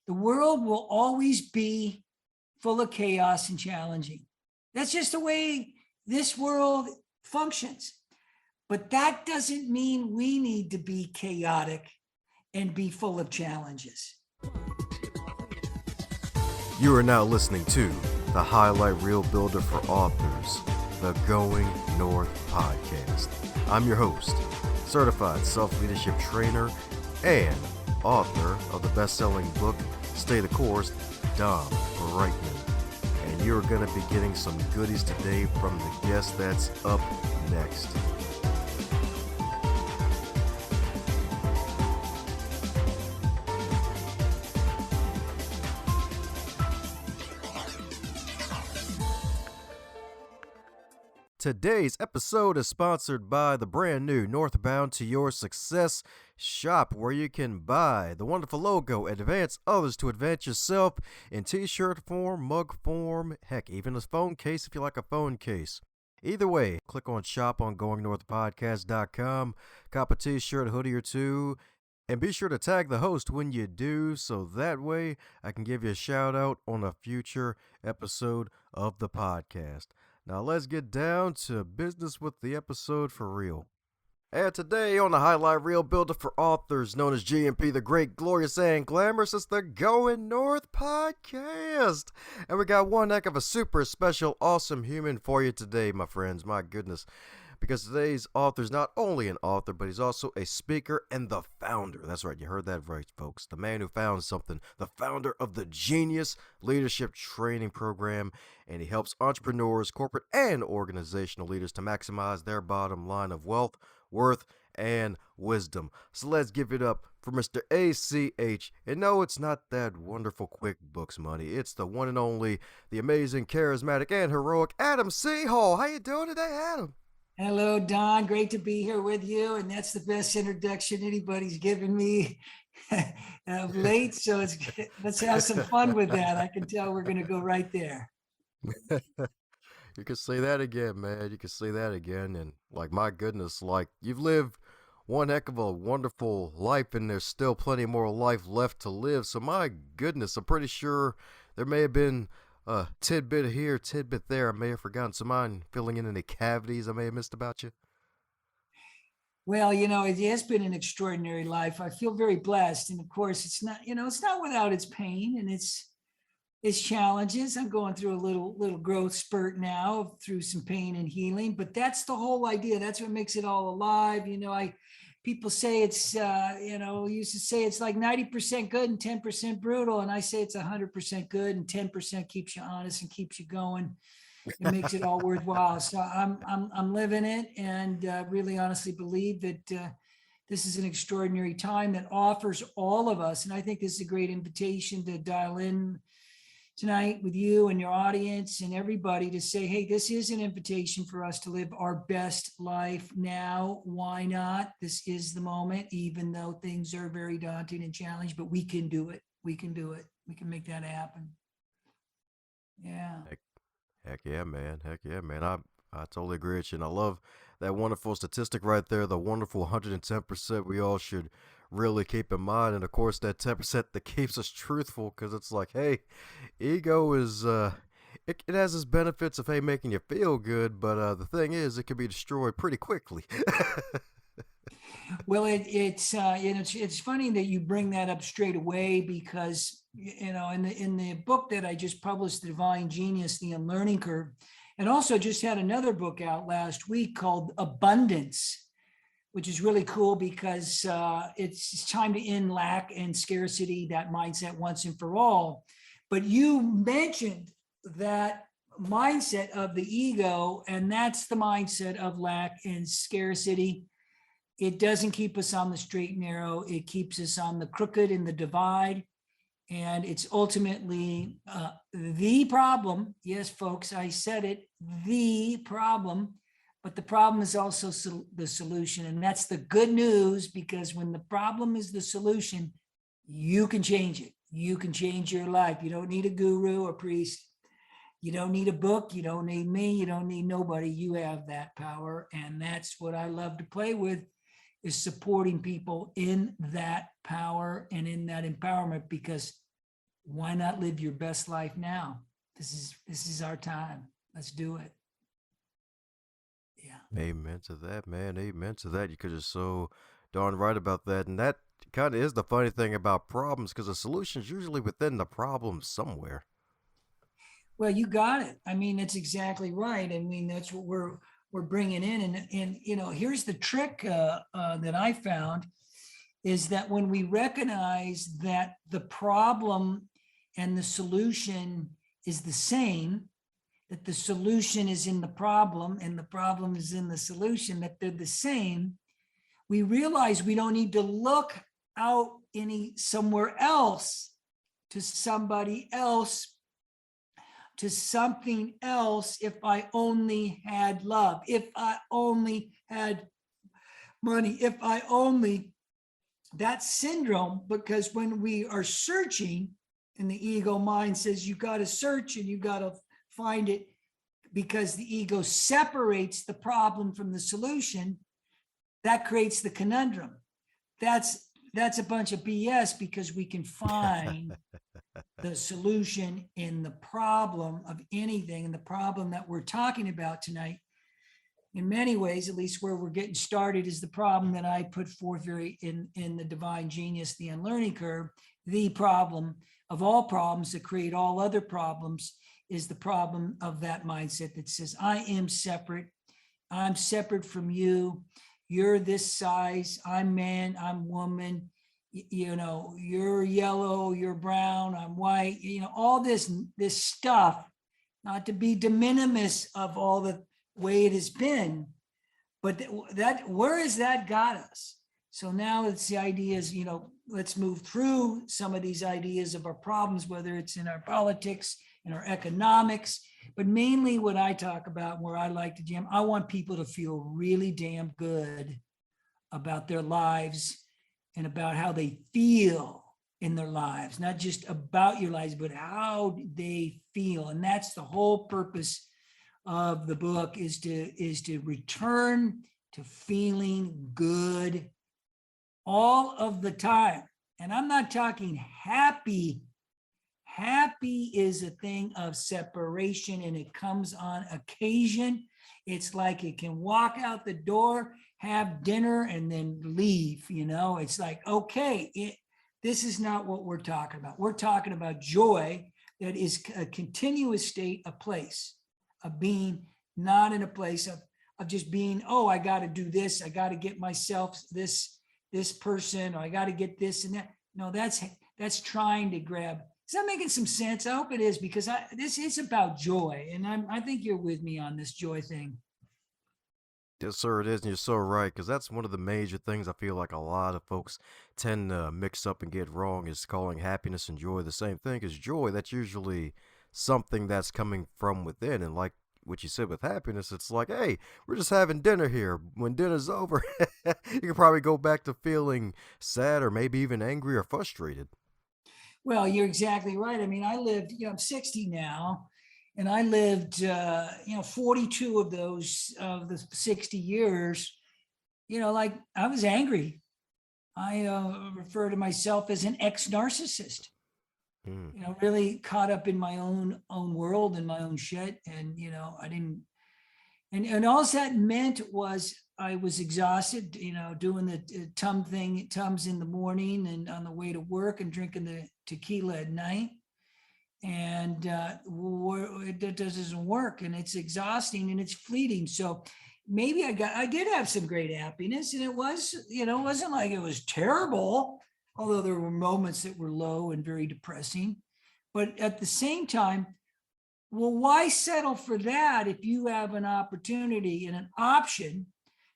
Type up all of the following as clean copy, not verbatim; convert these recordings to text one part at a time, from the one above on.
The world will always be full of chaos and challenging. That's just the way this world functions. But that doesn't mean we need to be chaotic and be full of challenges. You are now listening to the Highlight Reel Builder for Authors, the Going North podcast. I'm your host, certified self-leadership trainer and author of the best-selling book, Stay the Course, Dom Brightman. And you're going to be getting some goodies today from the guest that's up next. Today's episode is sponsored by the brand new Northbound to Your Success shop, where you can buy the wonderful logo, advance others to advance yourself in t-shirt form, mug form, heck, even a phone case if you like a phone case. Either way, click on shop on goingnorthpodcast.com, cop a t-shirt, hoodie or two, and be sure to tag the host when you do, so that way I can give you a shout out on a future episode of the podcast. Now let's get down to business with the episode for real. And today on the Highlight Reel Builder for Authors, known as GMP, the Great, Glorious, and Glamorous, it's the Going North podcast. And we got one heck of a super special, awesome human for you today, my friends. My goodness. Because today's author is not only an author, but he's also a speaker and the founder. That's right, you heard that right, folks. The man who found something, the founder of the Genius Leadership Training Program, and he helps entrepreneurs, corporate, and organizational leaders to maximize their bottom line of wealth, worth, and wisdom. So let's give it up for Mr. ACH. And no, it's not that wonderful QuickBooks money. It's the one and only, the amazing, charismatic, and heroic Adam C. Hall. How you doing today, Adam? Hello, Don. Great to be here with you. And that's the best introduction anybody's given me of late. So let's have some fun with that. I can tell we're going to go right there. You can say that again, man. You can say that again. And like, my goodness, like, you've lived one heck of a wonderful life, and there's still plenty more life left to live. So my goodness, I'm pretty sure there may have been a tidbit here, tidbit there. I may have forgotten. So mind filling in any cavities I may have missed about you? Well, it has been an extraordinary life. I feel very blessed. And of course, it's not without its pain and its challenges. I'm going through a little growth spurt now through some pain and healing, but that's the whole idea. That's what makes it all alive. People say it's, used to say it's like 90% good and 10% brutal. And I say it's 100% good and 10% keeps you honest and keeps you going. It makes it all worthwhile. So I'm living it, and really honestly believe that this is an extraordinary time that offers all of us. And I think this is a great invitation to dial in tonight with you and your audience and everybody to say, hey, this is an invitation for us to live our best life now. Why not? This is the moment, even though things are very daunting and challenging, but we can do it. We can do it. We can make that happen. Yeah. Heck yeah, man. Heck yeah, man. I totally agree with you. And I love that wonderful statistic right there, the wonderful 110% we all should really keep in mind. And of course, that 10% that keeps us truthful, because it's like, hey, ego is, it has its benefits of, hey, making you feel good. But the thing is, it can be destroyed pretty quickly. Well, it's funny that you bring that up straight away, because in the book that I just published, The Divine Genius, The Unlearning Curve, and also just had another book out last week called Abundance, which is really cool because it's time to end lack and scarcity, that mindset once and for all. But you mentioned that mindset of the ego, and that's the mindset of lack and scarcity. It doesn't keep us on the straight and narrow. It keeps us on the crooked and the divide. And it's ultimately the problem. Yes, folks, I said it, the problem. But the problem is also the solution. And that's the good news, because when the problem is the solution, you can change it. You can change your life. You don't need a guru or priest. You don't need a book. You don't need me. You don't need nobody. You have that power. And that's what I love to play with, is supporting people in that power and in that empowerment, because why not live your best life now? This is our time. Let's do it. Yeah. Amen to that, man. Amen to that. You could just so darn right about that. And that kind of is the funny thing about problems because the solution's usually within the problem somewhere. Well, you got it. I mean, that's exactly right. I mean, that's what we're bringing in, and here's the trick that I found is that when we recognize that the problem and the solution is the same, that the solution is in the problem and the problem is in the solution, that they're the same, we realize we don't need to look out somewhere else to somebody else, to something else. If I only had love, if I only had money, if I only, that syndrome, because when we are searching and the ego mind says you got to search and you got to find it, because the ego separates the problem from the solution, that creates the conundrum. That's a bunch of BS, because we can find the solution in the problem of anything. And the problem that we're talking about tonight, in many ways, at least where we're getting started, is the problem that I put forth in the Divine Genius, the Unlearning Curve. The problem of all problems that create all other problems is the problem of that mindset that says, I am separate. I'm separate from you. You're this size. I'm man. I'm woman. You're yellow. You're brown. I'm white. All this stuff, not to be de minimis of all the way it has been, but that where has that got us? So now it's the ideas, let's move through some of these ideas of our problems, whether it's in our politics, in our economics, but mainly what I talk about, where I like to jam, I want people to feel really damn good about their lives and about how they feel in their lives, not just about your lives, but how they feel. And that's the whole purpose of the book, is to return to feeling good all of the time. And I'm not talking happy. Happy is a thing of separation, and it comes on occasion. It's like it can walk out the door, have dinner, and then leave. It's like, okay, this is not what we're talking about. We're talking about joy that is a continuous state, a place of being, not in a place of just being, oh, I got to do this. I got to get myself this person, or I got to get this and that. No, that's trying to grab. Is that making some sense? I hope it is, because this is about joy. And I think you're with me on this joy thing. Yes, sir, it is, and you're so right, because that's one of the major things I feel like a lot of folks tend to mix up and get wrong, is calling happiness and joy the same thing. Because joy, that's usually something that's coming from within, and like what you said with happiness, it's like, hey, we're just having dinner here. When dinner's over, you can probably go back to feeling sad or maybe even angry or frustrated. Well, you're exactly right. I mean, I lived, I'm 60 now, and I lived, 42 of the 60 years, like I was angry. I refer to myself as an ex-narcissist, Hmm. really caught up in my own world and my own shit. And, I didn't, and all that meant was I was exhausted, doing the Tums in the morning and on the way to work, and drinking the tequila at night. And it doesn't work, and it's exhausting and it's fleeting. So maybe I did have some great happiness, and it was, it wasn't like it was terrible, although there were moments that were low and very depressing. But at the same time, well, why settle for that if you have an opportunity and an option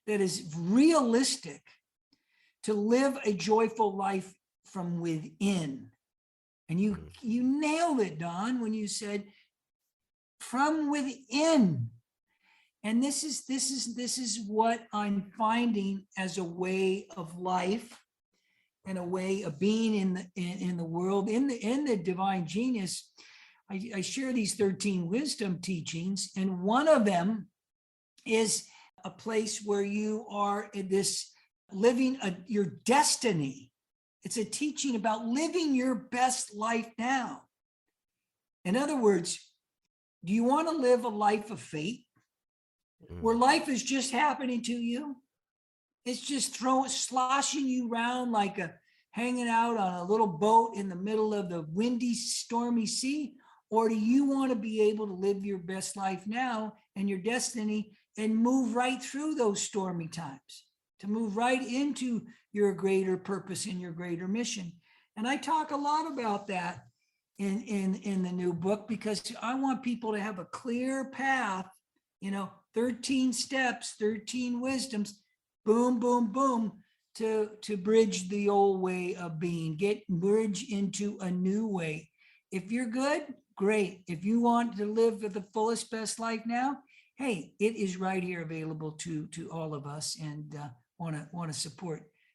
that is realistic to live a joyful life from within? And you nailed it, Don, when you said from within. And this is what I'm finding as a way of life and a way of being in the world, in the Divine Genius. I share these 13 wisdom teachings, and one of them is a place where you are in this living your destiny. It's a teaching about living your best life now. In other words, do you want to live a life of fate where life is just happening to you? It's just sloshing you around like hanging out on a little boat in the middle of the windy, stormy sea? Or do you want to be able to live your best life now and your destiny and move right through those stormy times, to move right into your greater purpose and your greater mission? And I talk a lot about that in the new book, because I want people to have a clear path, 13 steps, 13 wisdoms, boom, boom, boom, to bridge the old way of being, bridge into a new way. If you're good, great. If you want to live the fullest, best life now, hey, it is right here available to all of us, and want to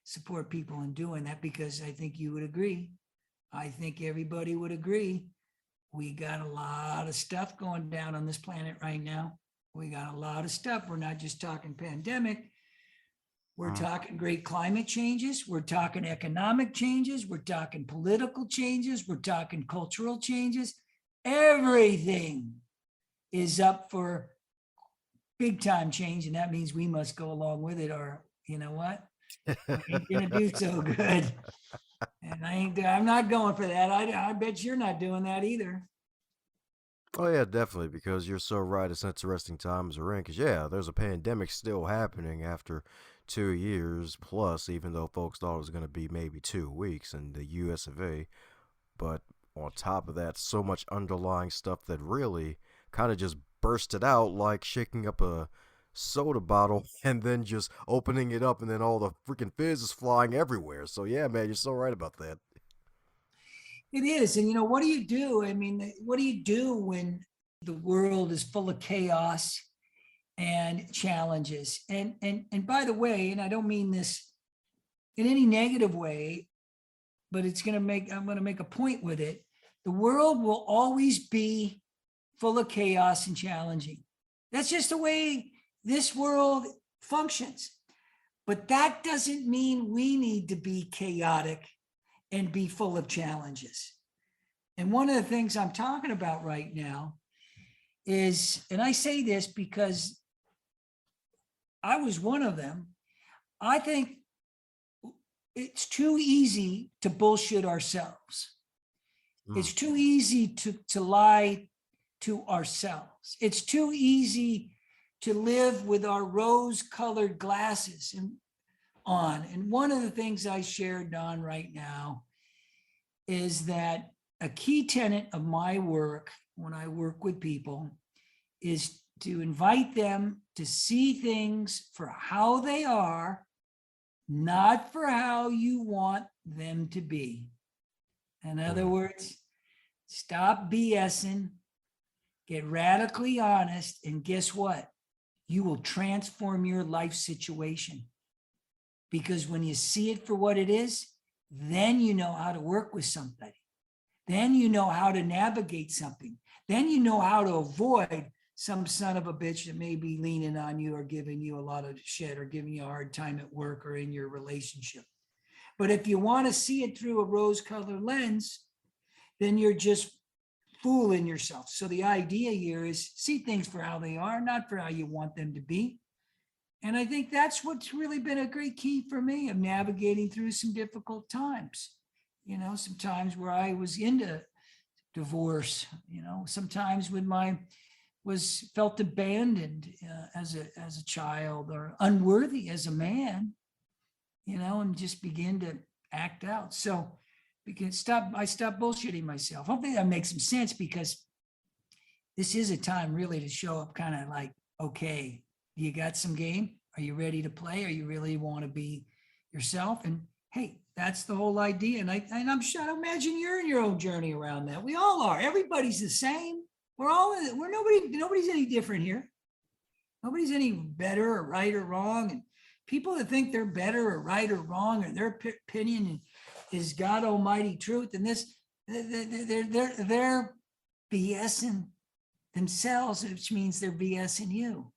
support people in doing that, because I think you would agree. I think everybody would agree. We got a lot of stuff going down on this planet right now. We got a lot of stuff. We're not just talking pandemic. We're talking great climate changes. We're talking economic changes. We're talking political changes. We're talking cultural changes. Everything is up for big time change. And that means we must go along with it, or you know what? We ain't gonna do so good. And I'm not going for that. I bet you're not doing that either. Oh yeah, definitely, because you're so right. It's interesting times we're in. Because yeah, there's a pandemic still happening after 2 years plus, even though folks thought it was going to be maybe 2 weeks in the U.S. of A. But on top of that, so much underlying stuff that really kind of just bursted out, like shaking up a soda bottle and then just opening it up, and then all the freaking fizz is flying everywhere. So yeah, man, you're so right about that. It is. And, what do you do? I mean, what do you do when the world is full of chaos and challenges? And by the way, and I don't mean this in any negative way, but I'm going to make a point with it. The world will always be full of chaos and challenging. That's just the way this world functions. But that doesn't mean we need to be chaotic and be full of challenges. And one of the things I'm talking about right now is, and I say this because I was one of them, I think it's too easy to bullshit ourselves. It's too easy to lie to ourselves. It's too easy to live with our rose-colored glasses on. And one of the things I shared, Don, right now is that a key tenet of my work when I work with people is to invite them to see things for how they are, not for how you want them to be. In other words, stop BSing, get radically honest, and guess what? You will transform your life situation. Because when you see it for what it is, then you know how to work with somebody. Then you know how to navigate something. Then you know how to avoid some son of a bitch that may be leaning on you or giving you a lot of shit or giving you a hard time at work or in your relationship. But if you want to see it through a rose-colored lens, then you're just fooling yourself. So the idea here is see things for how they are, not for how you want them to be. And I think that's what's really been a great key for me of navigating through some difficult times. Some times where I was into divorce, sometimes when felt abandoned as a child or unworthy as a man, and just begin to act out. So I stopped bullshitting myself. Hopefully that makes some sense, because this is a time really to show up kind of like, okay, you got some game? Are you ready to play? Or you really want to be yourself? And hey, that's the whole idea. And I'm sure, I imagine you're in your own journey around that. We all are. Everybody's the same. Nobody's any different here. Nobody's any better or right or wrong. And people that think they're better or right or wrong, or their opinion is God Almighty truth, and this, they're BSing themselves, which means they're BSing you.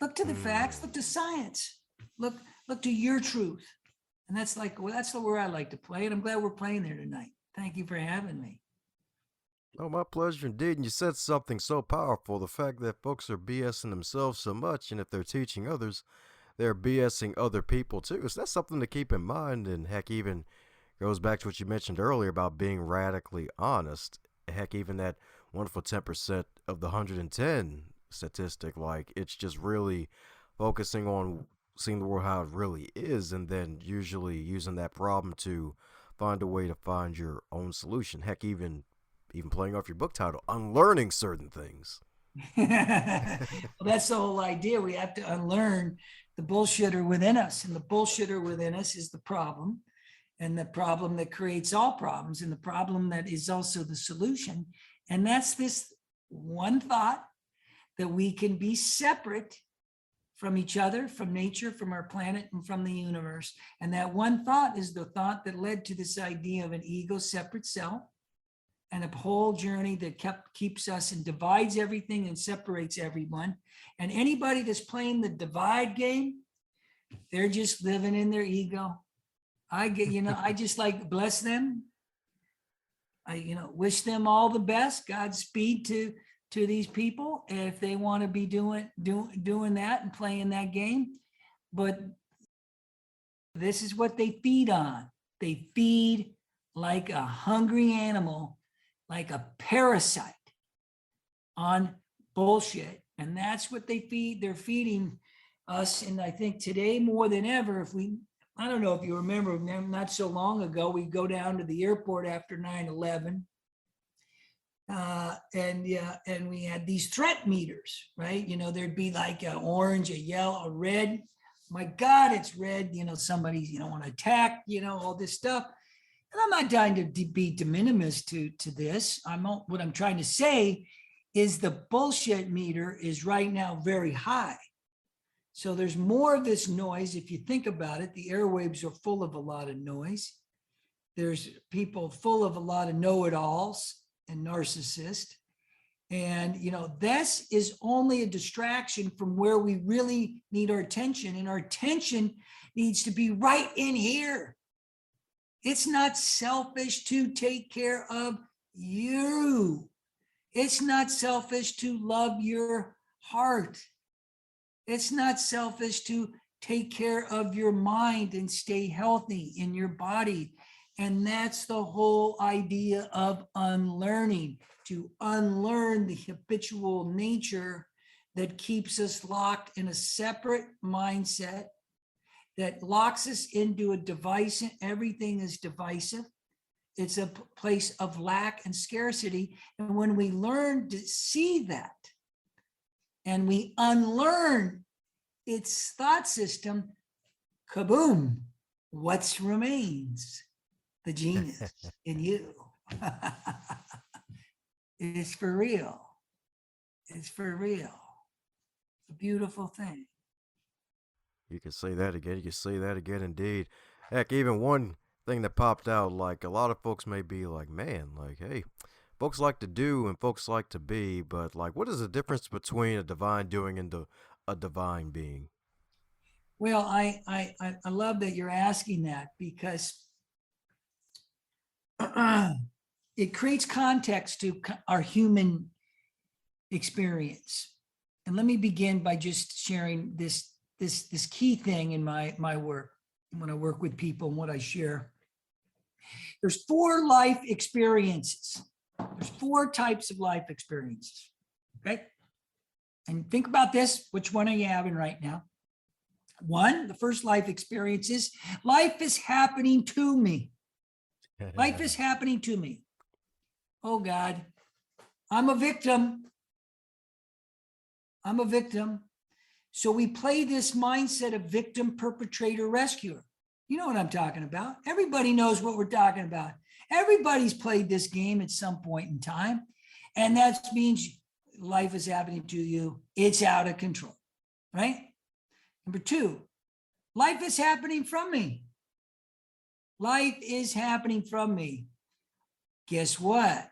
Look to the facts, look to science, look to your truth. And that's like, well, that's where I like to play. And I'm glad we're playing there tonight. Thank you for having me. Oh, my pleasure indeed. And you said something so powerful, the fact that folks are BSing themselves so much, and if they're teaching others, they're BSing other people too. So that's something to keep in mind. And heck, even goes back to what you mentioned earlier about being radically honest. Heck, even that wonderful 10% of the 110 statistic, like it's just really focusing on seeing the world how it really is, and then usually using that problem to find a way to find your own solution. Heck, even playing off your book title, unlearning certain things. Well, that's the whole idea. We have to unlearn the bullshitter within us. And the bullshitter within us is the problem, and the problem that creates all problems, and the problem that is also the solution. And that's this one thought that we can be separate from each other, from nature, from our planet, and from the universe. And that one thought is the thought that led to this idea of an ego separate self, and a whole journey that keeps us and divides everything and separates everyone. And anybody that's playing the divide game, they're just living in their ego. I just like bless them. I wish them all the best. Godspeed to these people if they want to be doing that and playing that game. But this is what they feed on. They feed like a hungry animal, like a parasite on bullshit. And that's what they feed. They're feeding us. And I think today more than ever, I don't know if you remember, not so long ago, we go down to the airport after 9/11. And we had these threat meters, right? There'd be like an orange, a yellow, a red. My God, it's red. Somebody's, want to attack, all this stuff. And I'm not trying to be de minimis to this. What I'm trying to say is the bullshit meter is right now very high. So there's more of this noise. If you think about it, the airwaves are full of a lot of noise. There's people full of a lot of know-it-alls and narcissists. And, this is only a distraction from where we really need our attention. And our attention needs to be right in here. It's not selfish to take care of you. It's not selfish to love your heart. It's not selfish to take care of your mind and stay healthy in your body. And that's the whole idea of unlearning, to unlearn the habitual nature that keeps us locked in a separate mindset, that locks us into a device. Everything is divisive. It's a place of lack and scarcity. And when we learn to see that and we unlearn its thought system, kaboom, what remains? The genius in you. It's for real. It's for real. A beautiful thing. You can say that again. You can say that again, indeed. Heck, even one thing that popped out, like a lot of folks may be like, man, like, hey, folks like to do and folks like to be, but like, what is the difference between a divine doing and a divine being? Well, I love that you're asking that, because it creates context to our human experience. And let me begin by just sharing this key thing in my work, when I work with people and what I share. There's 4 life experiences. There's 4 types of life experiences. Okay. And think about this. Which one are you having right now? One, the first life experience is life is happening to me. Life is happening to me. Oh God, I'm a victim. I'm a victim. So we play this mindset of victim, perpetrator, rescuer. You know what I'm talking about. Everybody knows what we're talking about. Everybody's played this game at some point in time. And that means life is happening to you. It's out of control, right? Number 2, life is happening from me. Life is happening from me. Guess what?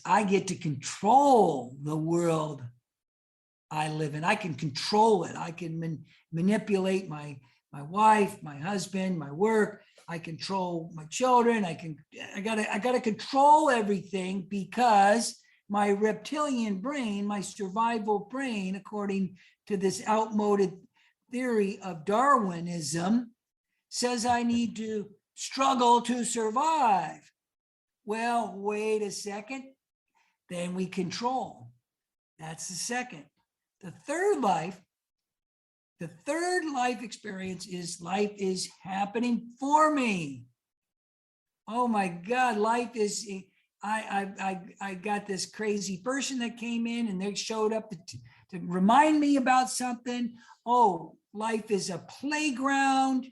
I get to control the world I live in. I can control it. I can manipulate my my wife, my husband, my work. I control my children. I gotta control everything because my reptilian brain, my survival brain, according to this outmoded theory of Darwinism, says I need to struggle to survive. Well, wait a second. Then we control. That's the second. The third life experience is life is happening for me. Oh my God, life is, I got this crazy person that came in and they showed up to remind me about something. Oh, life is a playground.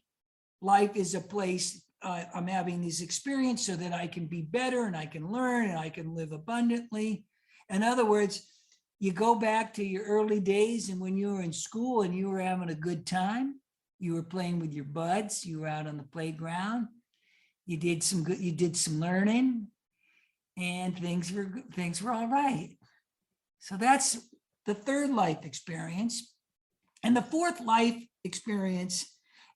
Life is a place I'm having this experience so that I can be better and I can learn and I can live abundantly. In other words, you go back to your early days and when you were in school and you were having a good time, you were playing with your buds, you were out on the playground, you did some learning, and things were all right. So that's the third life experience. And the fourth life experience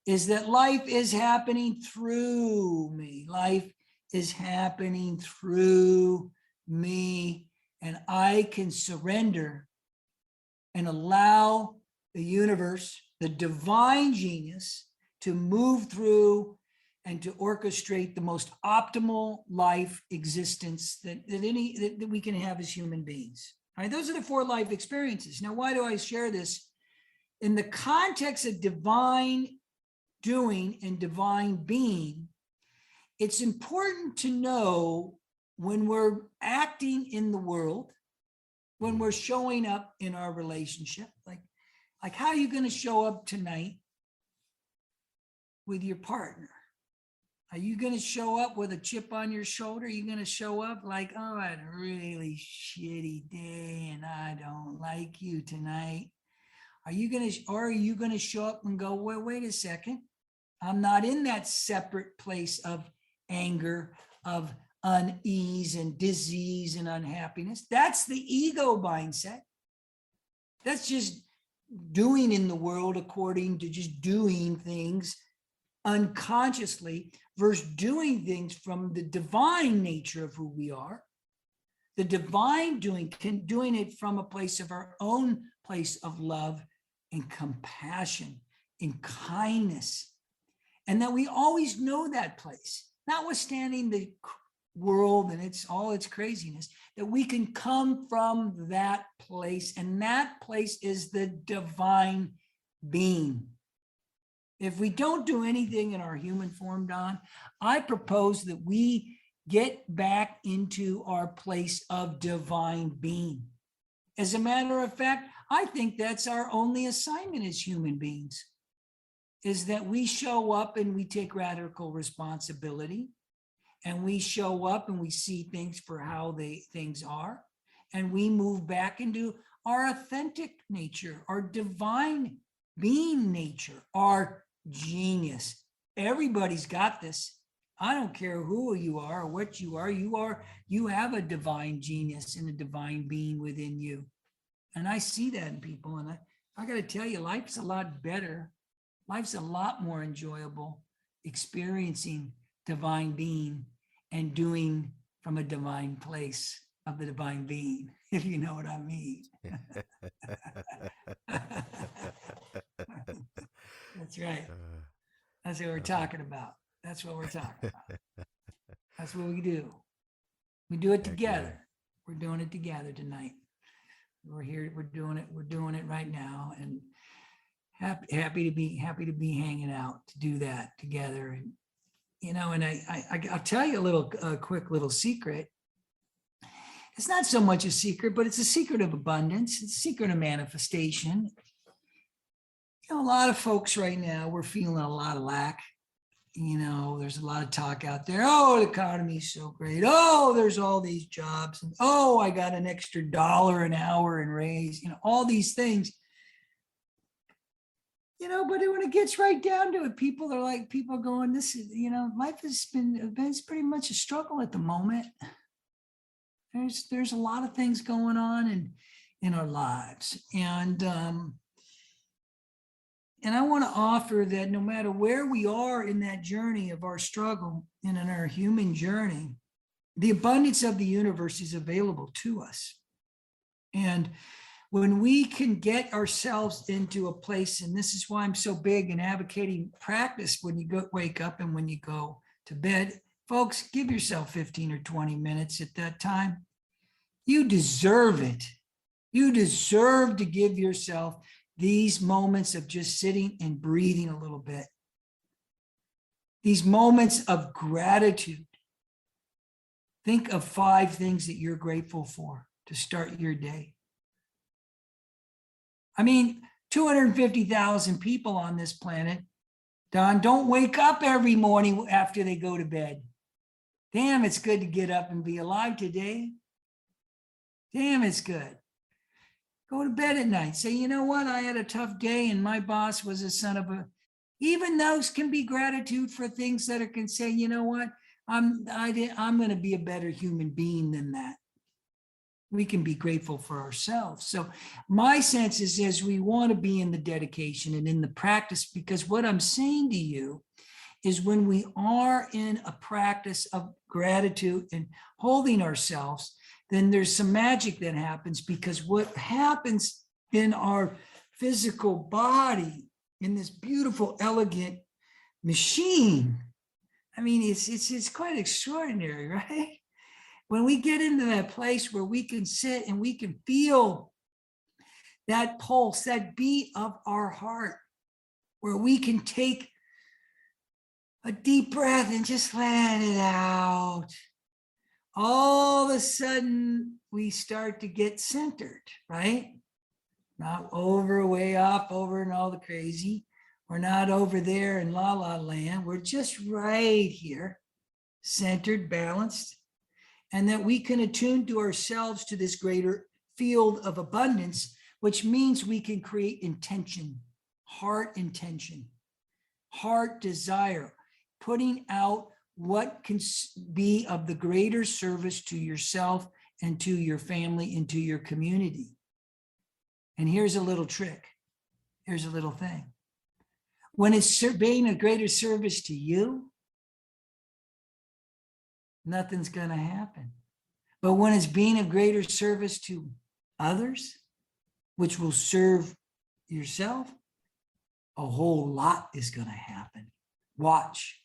is that life is happening through me. Life is happening through me, and I can surrender and allow the universe, the divine genius, to move through and to orchestrate the most optimal life existence that we can have as human beings. All right, those are the four life experiences. Now, why do I share this? In the context of divine doing and divine being, it's important to know when we're acting in the world, when we're showing up in our relationship, like how are you going to show up tonight with your partner? Are you going to show up with a chip on your shoulder? Are you going to show up like, oh, I had a really shitty day and I don't like you tonight? Are you going to show up and go, well, wait a second. I'm not in that separate place of anger, of unease and disease and unhappiness. That's the ego mindset. That's just doing in the world according to just doing things unconsciously versus doing things from the divine nature of who we are. The divine doing it from a place of our own place of love and compassion and kindness. And that we always know that place, notwithstanding the world and all its craziness, that we can come from that place. And that place is the divine being. If we don't do anything in our human form, Don, I propose that we get back into our place of divine being. As a matter of fact, I think that's our only assignment as human beings, is that we show up and we take radical responsibility, and we show up and we see things for how things are, and we move back into our authentic nature, our divine being nature, our genius. Everybody's got this. I don't care who you are or what you are. You have a divine genius and a divine being within you. And I see that in people. And I got to tell you, life's a lot better. Life's a lot more enjoyable experiencing divine being and doing from a divine place of the divine being, if you know what I mean. That's right. That's what we're talking about. That's what we're talking about. That's what we do. We do it together. We're doing it together tonight. We're here. We're doing it. We're doing it right now, and happy to be hanging out to do that together. And and I'll tell you a quick little secret. It's not so much a secret, but it's a secret of abundance. It's a secret of manifestation. A lot of folks right now, we're feeling a lot of lack. There's a lot of talk out there. Oh, the economy is so great. Oh, there's all these jobs. And oh, I got an extra $1 an hour in raise, all these things. But when it gets right down to it, people are going, this is, life has been pretty much a struggle at the moment. There's a lot of things going on in our lives. And And I want to offer that no matter where we are in that journey of our struggle and in our human journey, the abundance of the universe is available to us. And when we can get ourselves into a place, and this is why I'm so big in advocating practice when you wake up and when you go to bed, folks, give yourself 15 or 20 minutes at that time. You deserve it. You deserve to give yourself these moments of just sitting and breathing a little bit. These moments of gratitude. Think of 5 things that you're grateful for to start your day. I mean, 250,000 people on this planet, Don, don't wake up every morning after they go to bed. Damn, it's good to get up and be alive today. Damn, it's good. Go to bed at night. Say, you know what? I had a tough day and my boss was a son of a... Even those can be gratitude for things that can say, you know what? I'm going to be a better human being than that. We can be grateful for ourselves. So my sense is we want to be in the dedication and in the practice, because what I'm saying to you is when we are in a practice of gratitude and holding ourselves, then there's some magic that happens, because what happens in our physical body, in this beautiful, elegant machine, I mean, it's quite extraordinary, right? When we get into that place where we can sit and we can feel that pulse, that beat of our heart, where we can take a deep breath and just let it out, all of a sudden we start to get centered, right? Not over, way up, over and all the crazy. We're not over there in la la land. We're just right here, centered, balanced, and that we can attune to ourselves to this greater field of abundance, which means we can create intention, heart desire, putting out what can be of the greater service to yourself and to your family and to your community. And here's a little trick. Here's a little thing. When it's being a greater service to you, nothing's going to happen. But when it's being a greater service to others, which will serve yourself, a whole lot is going to happen. Watch,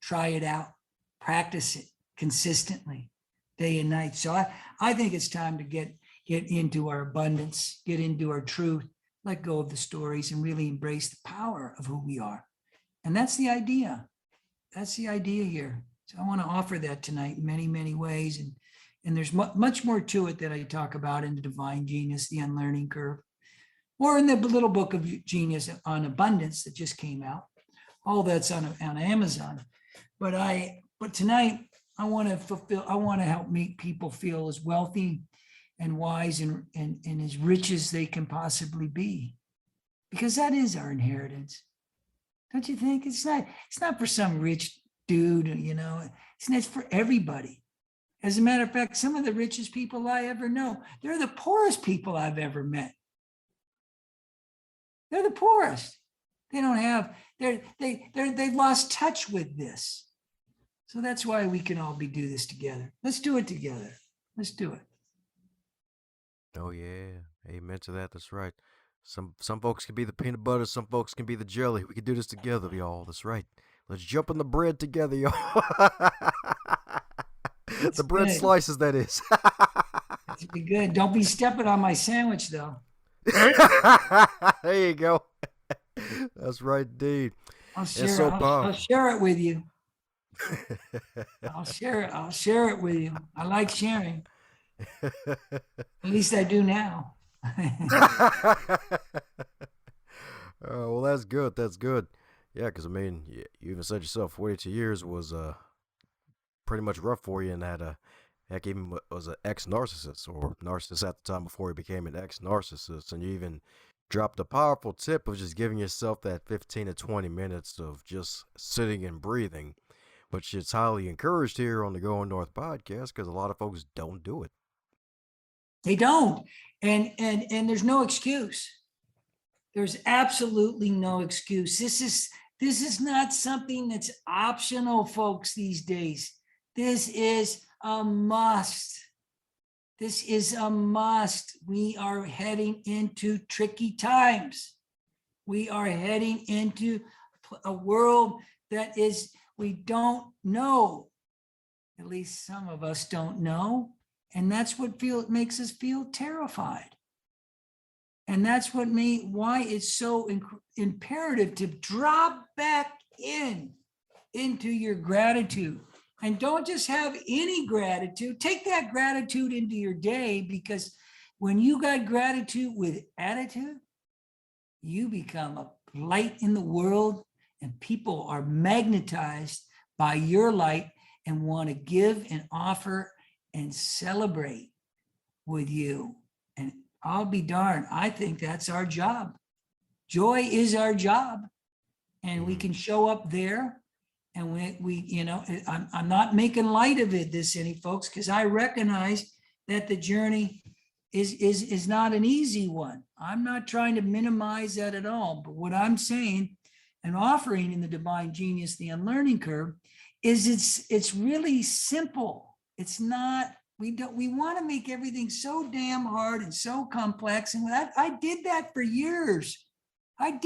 try it out, practice it consistently, day and night. So I think it's time to get into our abundance, get into our truth, let go of the stories, and really embrace the power of who we are. And that's the idea. That's the idea here. So I want to offer that tonight in many, many ways. And there's much more to it that I talk about in the Divine Genius, the Unlearning Curve, or in the little book of Genius on Abundance that just came out. All that's on Amazon. But tonight I want to help make people feel as wealthy and wise and as rich as they can possibly be. Because that is our inheritance. Don't you think? It's not for some rich dude, you know, it's for everybody. As a matter of fact, some of the richest people I ever know, they're the poorest people I've ever met. They're the poorest. They don't have, they've lost touch with this. So that's why we can all do this together. Let's do it together. Let's do it. Oh yeah, amen to that. That's right. Some folks can be the peanut butter, some folks can be the jelly. We can do this together, y'all. That's right. Let's jump in the bread together, y'all. The bread good. slices, that is. That's be good. Don't be stepping on my sandwich, though. There you go. That's right, indeed. I'll share it with you. I'll share it with you. I like sharing. At least I do now. Well, that's good. That's good. Yeah, because I mean, you even said yourself, 42 years was pretty much rough for you, and heck, even was an ex-narcissist or narcissist at the time before he became an ex-narcissist, and you even dropped a powerful tip of just giving yourself that 15 to 20 minutes of just sitting and breathing, which is highly encouraged here on the Going North podcast because a lot of folks don't do it. They don't, and there's no excuse. There's absolutely no excuse. This is not something that's optional, folks, these days. This is a must. This is a must. We are heading into tricky times. We are heading into a world that is, we don't know. At least some of us don't know. And that's what makes us feel terrified. And that's why it's so imperative to drop back into your gratitude. And don't just have any gratitude. Take that gratitude into your day, because when you got gratitude with attitude, you become a light in the world, and people are magnetized by your light and want to give and offer and celebrate with you. And I'll be darned, I think that's our job. Joy is our job, and we can show up there. And I'm not making light of any folks, because I recognize that the journey is not an easy one. I'm not trying to minimize that at all. But what I'm saying and offering in the Divine Genius, the Unlearning Curve, is it's really simple. It's not, we want to make everything so damn hard and so complex. And I did that for years. And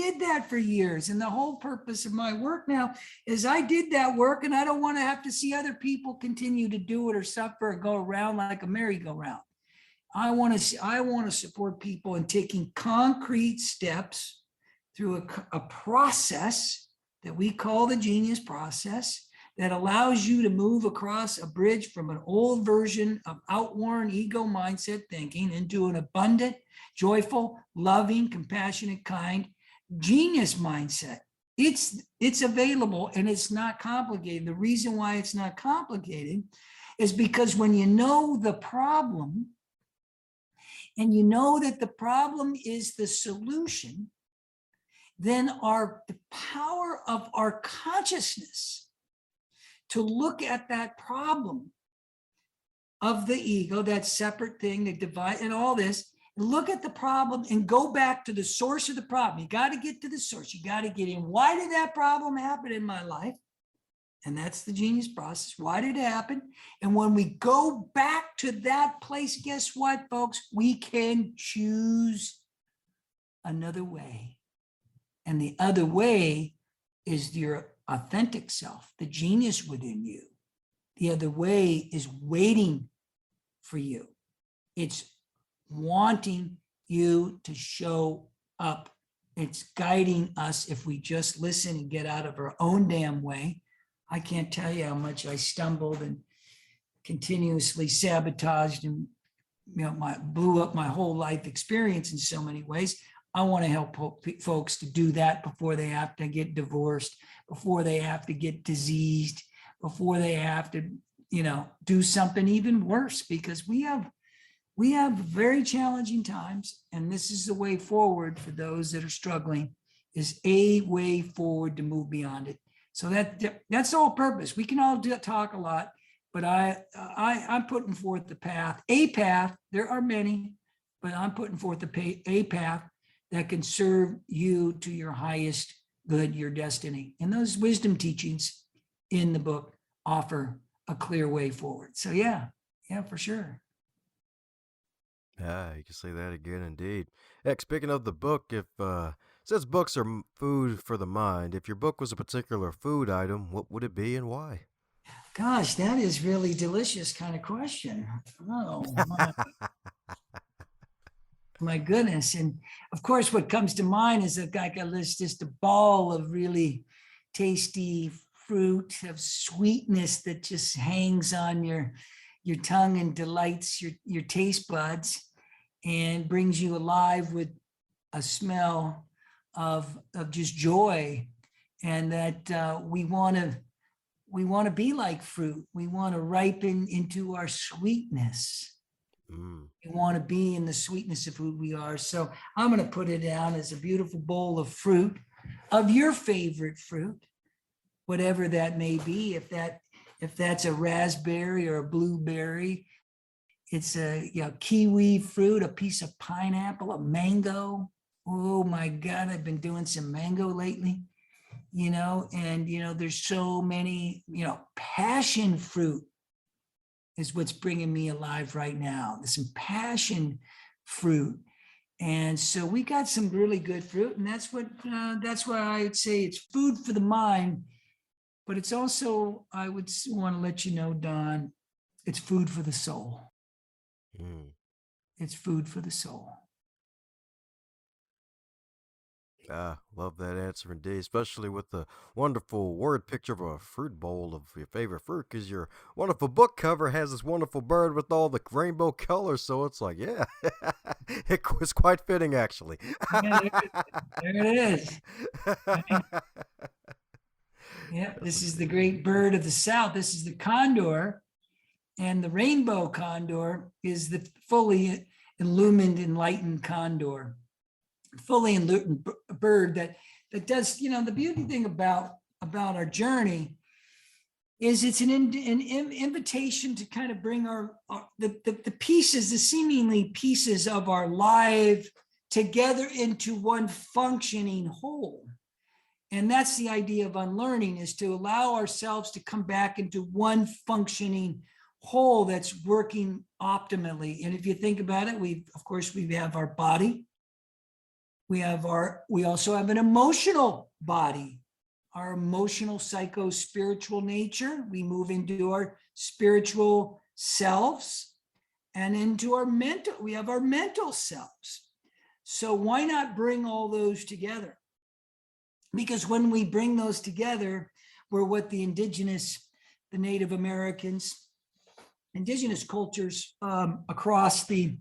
the whole purpose of my work now is I did that work, and I don't want to have to see other people continue to do it or suffer or go around like a merry-go-round. I want to support people in taking concrete steps through a process that we call the Genius process, that allows you to move across a bridge from an old version of outworn ego mindset thinking into an abundant, joyful, loving, compassionate, kind genius mindset. It's available, and it's not complicated. The reason why it's not complicated is because when you know the problem, and you know that the problem is the solution, then the power of our consciousness to look at that problem of the ego, that separate thing, that divide and all this, look at the problem and go back to the source of the problem. You got to get to the source. You got to get in. Why did that problem happen in my life? And that's the Genius process. Why did it happen? And when we go back to that place, guess what, folks? We can choose another way. And the other way is your authentic self, the genius within you. The other way is waiting for you. It's wanting you to show up. It's guiding us if we just listen and get out of our own damn way. I can't tell you how much I stumbled and continuously sabotaged and blew up my whole life experience in so many ways. I want to help folks to do that before they have to get divorced, before they have to get diseased, before they have to, do something even worse, because we have very challenging times, and this is the way forward for those that are struggling, is a way forward to move beyond it. So that's the whole purpose. We can all talk a lot, but I'm putting forth the path, a path. There are many, but I'm putting forth a path that can serve you to your highest good, your destiny. And those wisdom teachings in the book offer a clear way forward. So yeah, for sure. Ah, you can say that again, indeed. Heck, speaking of the book, if since books are food for the mind, if your book was a particular food item, what would it be and why? Gosh, that is really delicious kind of question. Oh, my goodness. And of course, what comes to mind is just a ball of really tasty fruit of sweetness that just hangs on your tongue and delights your taste buds and brings you alive with a smell of just joy. And that we want to be like fruit. We want to ripen into our sweetness. We want to be in the sweetness of who we are. So I'm going to put it down as a beautiful bowl of fruit, of your favorite fruit, whatever that may be. If that's a raspberry or a blueberry, it's a kiwi fruit, a piece of pineapple, a mango, Oh my God, I've been doing some mango lately, and there's so many, passion fruit is what's bringing me alive right now. There's some passion fruit. And so we got some really good fruit, and that's why I would say it's food for the mind, but it's also, I would want to let you know, Don, it's food for the soul. Mm. It's food for the soul. Ah, love that answer indeed, especially with the wonderful word picture of a fruit bowl of your favorite fruit, because your wonderful book cover has this wonderful bird with all the rainbow colors. So it's like, yeah, it's quite fitting, actually. Yeah, there it is. Right? Yeah, Yes, this is the indeed. great bird of the South. This is the condor, and the rainbow condor is the fully illumined, enlightened condor, fully enlightened bird that does. The beauty thing about our journey is it's an invitation to kind of bring the pieces, the seemingly pieces of our life together into one functioning whole. And that's the idea of unlearning, is to allow ourselves to come back into one functioning whole that's working optimally. And if you think about it, of course, we have our body. We also have an emotional body, our emotional, spiritual nature. We move into our spiritual selves and into we have our mental selves. So why not bring all those together? Because when we bring those together, we're what the Native Americans, indigenous cultures across the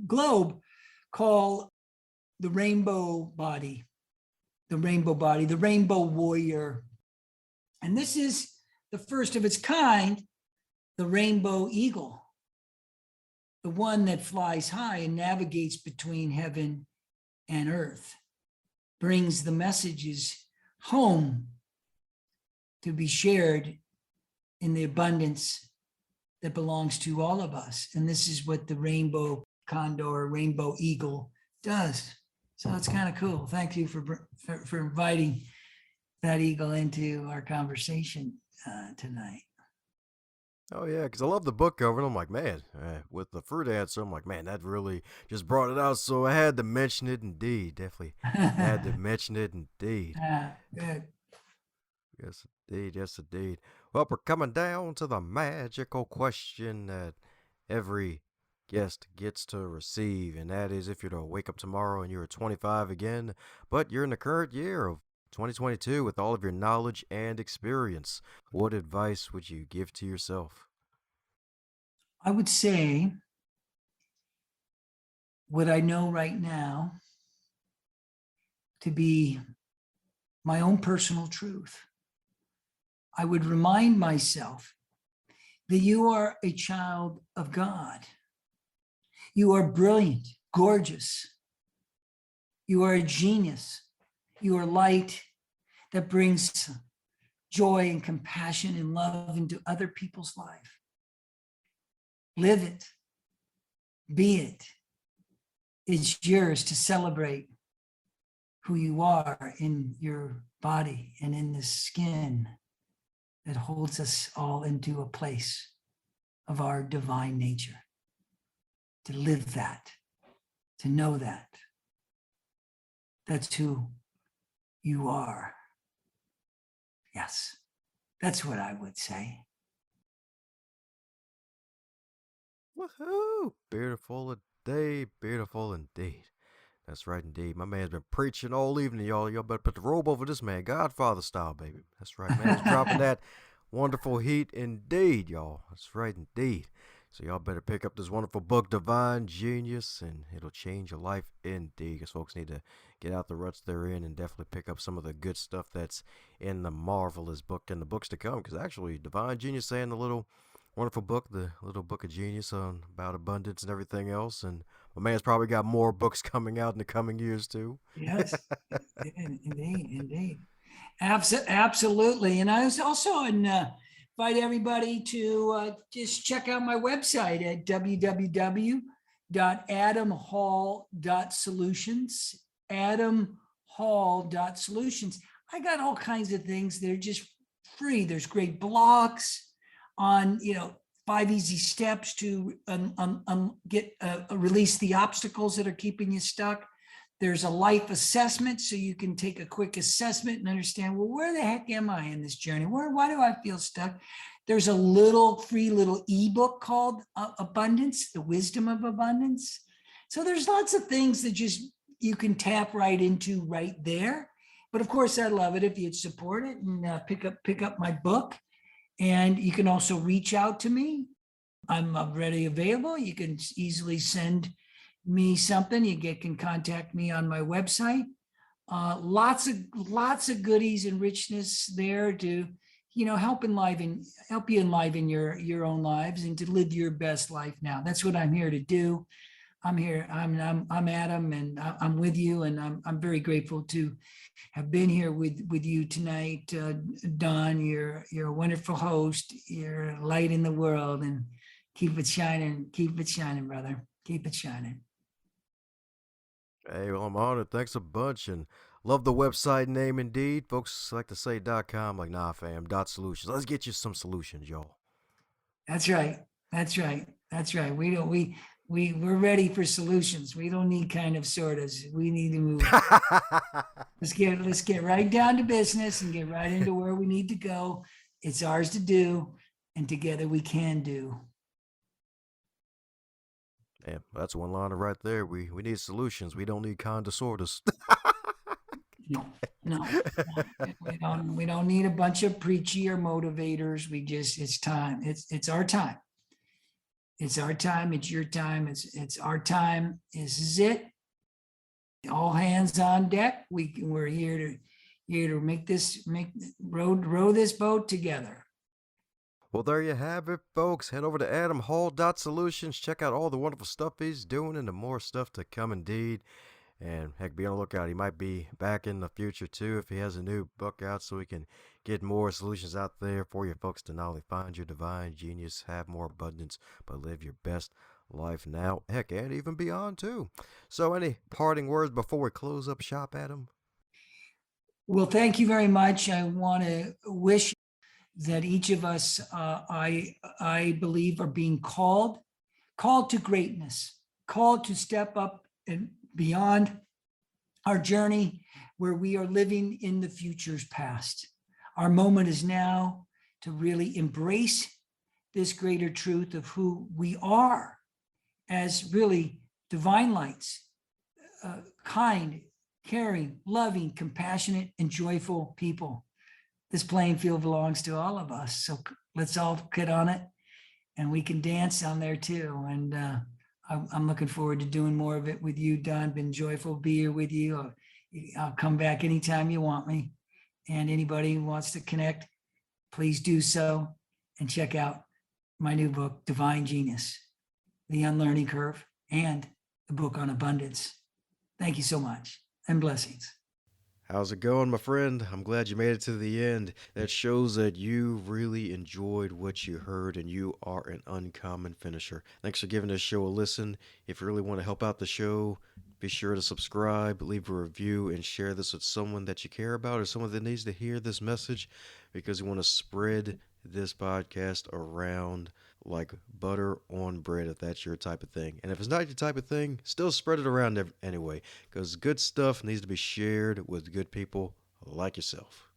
globe call the rainbow body, the rainbow warrior. And this is the first of its kind, the rainbow eagle, the one that flies high and navigates between heaven and earth, brings the messages home to be shared in the abundance that belongs to all of us. And this is what the rainbow condor, rainbow eagle does. So it's kind of cool. Thank you for inviting that eagle into our conversation tonight. Oh yeah, because I love the book cover, and I'm like, man, with the fruit answer, I'm like, man, that really just brought it out. So I had to mention it indeed. Definitely had to mention it indeed. Good. Yes, indeed. Yes, indeed. Well, we're coming down to the magical question that every guest gets to receive, and that is if you're to wake up tomorrow and you're 25 again, but you're in the current year of 2022 with all of your knowledge and experience, what advice would you give to yourself? I would say what I know right now to be my own personal truth. I would remind myself that you are a child of God. You are brilliant, gorgeous. You are a genius. You are light that brings joy and compassion and love into other people's life. Live it, be it. It's yours to celebrate who you are in your body and in the skin that holds us all into a place of our divine nature. To live that, to know that. That's who you are. Yes, that's what I would say. Woohoo! Beautiful indeed, beautiful indeed. That's right, indeed. My man's been preaching all evening, y'all. Y'all better put the robe over this man, Godfather style, baby. That's right, man. He's dropping that wonderful heat indeed, y'all. That's right, indeed. So y'all better pick up this wonderful book, Divine Genius, and it'll change your life indeed. Because folks need to get out the ruts they're in and definitely pick up some of the good stuff that's in the marvelous book and the books to come. Because actually, Divine Genius and the little wonderful book, the little book of genius on about abundance and everything else, and my man's probably got more books coming out in the coming years too. Yes, indeed. Absolutely. And I was also invite everybody to just check out my website at www.untitled www.adamhall.solutions. Adamhall.solutions. I got all kinds of things that are just free. There's great blogs on, 5 easy steps to release the obstacles that are keeping you stuck. There's a life assessment, so you can take a quick assessment and understand, well, where the heck am I in this journey? Why do I feel stuck? There's a free little ebook called Abundance, the Wisdom of Abundance. So there's lots of things that just you can tap right into right there. But of course, I'd love it if you'd support it and pick up my book. And you can also reach out to me. I'm ready, available. You can easily send me something. You can contact me on my website. Lots of goodies and richness there to help you enliven your own lives and to live your best life now. That's what I'm here to do. I'm here. I'm Adam, and I'm with you, and I'm very grateful to have been here with you tonight, Don. You're a wonderful host. You're a light in the world, and keep it shining, brother. Keep it shining. Hey, well, I'm honored. Thanks a bunch. And love the website name indeed. Folks like to say .com. Like, nah, fam, .solutions. Let's get you some solutions, y'all. That's right. We're ready for solutions. We don't need kind of sortas. We need to move. Let's get right down to business and get right into where we need to go. It's ours to do, and together we can do. Yeah, that's one liner right there. We need solutions. We don't need sortas. No. We don't need a bunch of preachy or motivators. It's time. It's our time. It's our time. It's your time. It's our time. This is it. All hands on deck. We're here to row this boat together. Well, there you have it, folks. Head over to adamhall.solutions. Check out all the wonderful stuff he's doing and the more stuff to come indeed. And heck, be on the lookout. He might be back in the future too if he has a new book out, so we can get more solutions out there for you folks to not only find your divine genius, have more abundance, but live your best life now. Heck, and even beyond too. So, any parting words before we close up shop, Adam? Well, thank you very much. I want to wish that each of us, I believe, are being called to greatness, called to step up and beyond our journey, where we are living in the future's past. Our moment is now to really embrace this greater truth of who we are as really divine lights, kind, caring, loving, compassionate, and joyful people. This playing field belongs to all of us. So let's all get on it, and we can dance on there too. And I'm looking forward to doing more of it with you, Don. Been joyful to be here with you. I'll come back anytime you want me. And anybody who wants to connect, please do so. And check out my new book, Divine Genius, The Unlearning Curve, and the book on abundance. Thank you so much, and blessings. How's it going, my friend? I'm glad you made it to the end. That shows that you really enjoyed what you heard and you are an uncommon finisher. Thanks for giving this show a listen. If you really want to help out the show, be sure to subscribe, leave a review, and share this with someone that you care about or someone that needs to hear this message, because we want to spread this podcast around like butter on bread, if that's your type of thing. And if it's not your type of thing, still spread it around anyway, because good stuff needs to be shared with good people like yourself.